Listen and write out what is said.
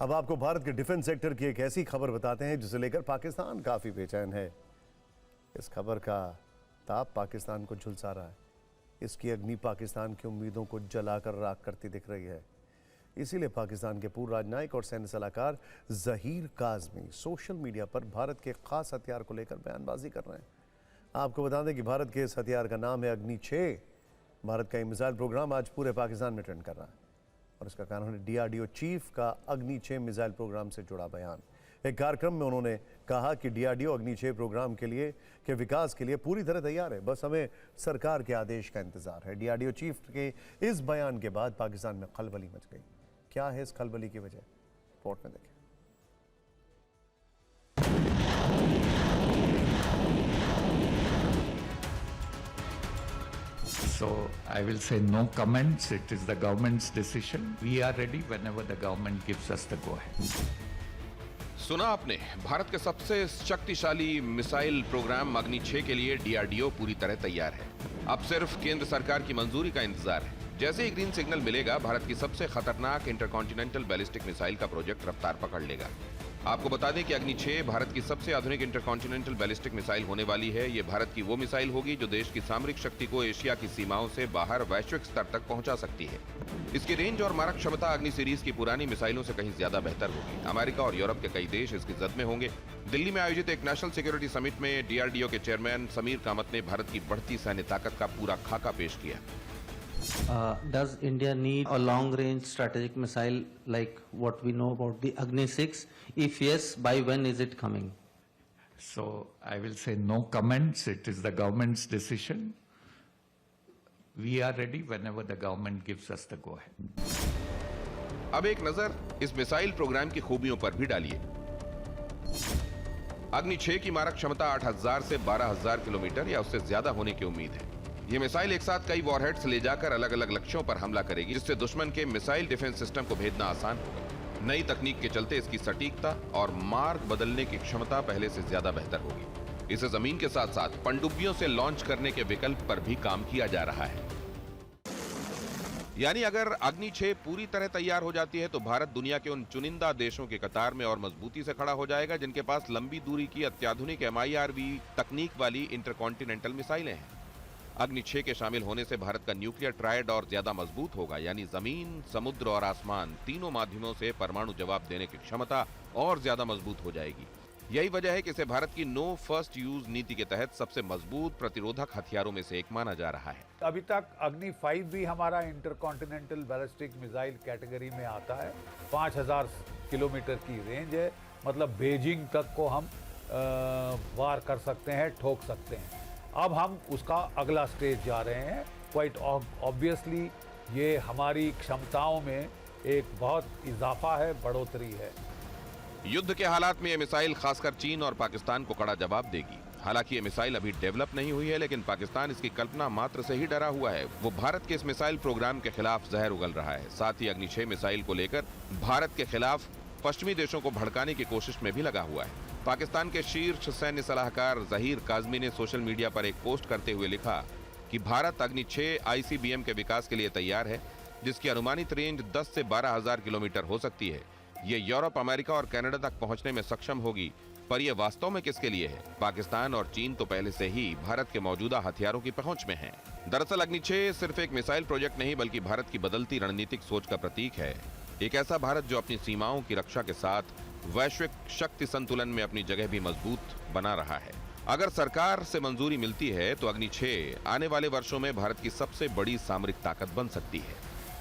अब आपको भारत के डिफेंस सेक्टर की एक ऐसी खबर बताते हैं जिसे लेकर पाकिस्तान काफी बेचैन है। इस खबर का ताप पाकिस्तान को झुलसा रहा है। इसकी अग्नि पाकिस्तान की उम्मीदों को जलाकर राख करती दिख रही है। इसीलिए पाकिस्तान के पूर्व राजनयिक और सैन्य सलाहकार जहीर काज़मी सोशल मीडिया पर भारत के खास हथियार को लेकर बयानबाजी कर रहे हैं। आपको बता दें कि भारत के इस हथियार का नाम है अग्नि 6। भारत का ये मिसाइल प्रोग्राम आज पूरे पाकिस्तान में ट्रेंड कर रहा है और इसका कारण है डीआरडीओ चीफ का अग्नि 6 मिसाइल प्रोग्राम से जुड़ा बयान। एक कार्यक्रम में उन्होंने कहा कि डीआरडीओ अग्नि 6 प्रोग्राम के विकास के लिए पूरी तरह तैयार है, बस हमें सरकार के आदेश का इंतजार है। डीआरडीओ चीफ के इस बयान के बाद पाकिस्तान में खलबली मच गई। क्या है इस खलबली की वजह, रिपोर्ट में देखें। So I will say no comments. It is the government's decision. We are ready whenever the government gives us the go ahead. सुना आपने, भारत के सबसे शक्तिशाली मिसाइल प्रोग्राम अग्नि 6 के लिए डीआरडीओ पूरी तरह तैयार है। अब सिर्फ केंद्र सरकार की मंजूरी का इंतजार है। जैसे ही ग्रीन सिग्नल मिलेगा, भारत की सबसे खतरनाक इंटरकॉन्टिनेंटल बैलिस्टिक मिसाइल का प्रोजेक्ट रफ्तार पकड़ लेगा। आपको बता दें कि अग्नि 6 भारत की सबसे आधुनिक इंटरकॉन्टिनेंटल बैलिस्टिक मिसाइल होने वाली है। ये भारत की वो मिसाइल होगी जो देश की सामरिक शक्ति को एशिया की सीमाओं से बाहर वैश्विक स्तर तक पहुंचा सकती है। इसकी रेंज और मारक क्षमता अग्नि सीरीज की पुरानी मिसाइलों से कहीं ज्यादा बेहतर होगी। अमेरिका और यूरोप के कई देश इसकी जद में होंगे। दिल्ली में आयोजित एक नेशनल सिक्योरिटी समिट में डीआरडीओ के चेयरमैन समीर कामत ने भारत की बढ़ती सैन्य ताकत का पूरा खाका पेश किया। Does India need a long-range strategic missile like what we know about the Agni 6? If yes, by when is it coming? So I will say no comments. It is the government's decision. We are ready whenever the government gives us the go ahead. अब एक नजर इस missile programme की खूबियों पर भी डालिए। अग्नि 6 की मारक क्षमता 8000 से 12000 किलोमीटर या उससे ज्यादा होने की उम्मीद है। ये मिसाइल एक साथ कई वॉरहेड्स ले जाकर अलग अलग लक्ष्यों पर हमला करेगी, जिससे दुश्मन के मिसाइल डिफेंस सिस्टम को भेदना आसान होगा। नई तकनीक के चलते इसकी सटीकता और मार्ग बदलने की क्षमता पहले से ज्यादा बेहतर होगी। इसे जमीन के साथ साथ पनडुब्बियों से लॉन्च करने के विकल्प पर भी काम किया जा रहा है। यानी अगर अग्नि 6 पूरी तरह तैयार हो जाती है तो भारत दुनिया के उन चुनिंदा देशों के कतार में और मजबूती से खड़ा हो जाएगा जिनके पास लंबी दूरी की अत्याधुनिक MIRV तकनीक वाली इंटरकॉन्टिनेंटल मिसाइलें हैं। अग्नि 6 के शामिल होने से भारत का न्यूक्लियर ट्रायड और ज्यादा मजबूत होगा, यानी जमीन, समुद्र और आसमान तीनों माध्यमों से परमाणु जवाब देने की क्षमता और ज्यादा मजबूत हो जाएगी। यही वजह है कि इसे भारत की नो फर्स्ट यूज नीति के तहत सबसे मजबूत प्रतिरोधक हथियारों में से एक माना जा रहा है। अभी तक अग्नि 5 भी हमारा इंटरकॉन्टिनेंटल बैलिस्टिक मिसाइल कैटेगरी में आता है। 5000 किलोमीटर की रेंज है, मतलब बीजिंग तक को हम वार कर सकते हैं, ठोक सकते हैं। अब हम उसका अगला स्टेज जा रहे हैं। क्वाइट ऑब्वियसली ये हमारी क्षमताओं में एक बहुत इजाफा है, बढ़ोतरी है। युद्ध के हालात में ये मिसाइल खासकर चीन और पाकिस्तान को कड़ा जवाब देगी। हालांकि ये मिसाइल अभी डेवलप नहीं हुई है, लेकिन पाकिस्तान इसकी कल्पना मात्र से ही डरा हुआ है। वो भारत के इस मिसाइल प्रोग्राम के खिलाफ जहर उगल रहा है। साथ ही अग्नि 6 मिसाइल को लेकर भारत के खिलाफ पश्चिमी देशों को भड़काने की कोशिश में भी लगा हुआ है। पाकिस्तान के शीर्ष सैन्य सलाहकार जहीर काज़मी ने सोशल मीडिया पर एक पोस्ट करते हुए लिखा कि भारत अग्नि 6 ICBM के विकास के लिए तैयार है, जिसकी अनुमानित रेंज 10 से 12000 किलोमीटर हो सकती है। ये यूरोप, अमेरिका और कनाडा तक पहुंचने में सक्षम होगी। पर यह वास्तव में किसके लिए है? पाकिस्तान और चीन तो पहले से ही भारत के मौजूदा हथियारों की पहुंच में हैं। दरअसल अग्नि 6 सिर्फ एक मिसाइल प्रोजेक्ट नहीं, बल्कि भारत की बदलती रणनीतिक सोच का प्रतीक है। एक ऐसा भारत जो अपनी सीमाओं की रक्षा के साथ वैश्विक शक्ति संतुलन में अपनी जगह भी मजबूत बना रहा है। अगर सरकार से मंजूरी मिलती है तो अग्नि 6 आने वाले वर्षों में भारत की सबसे बड़ी सामरिक ताकत बन सकती है।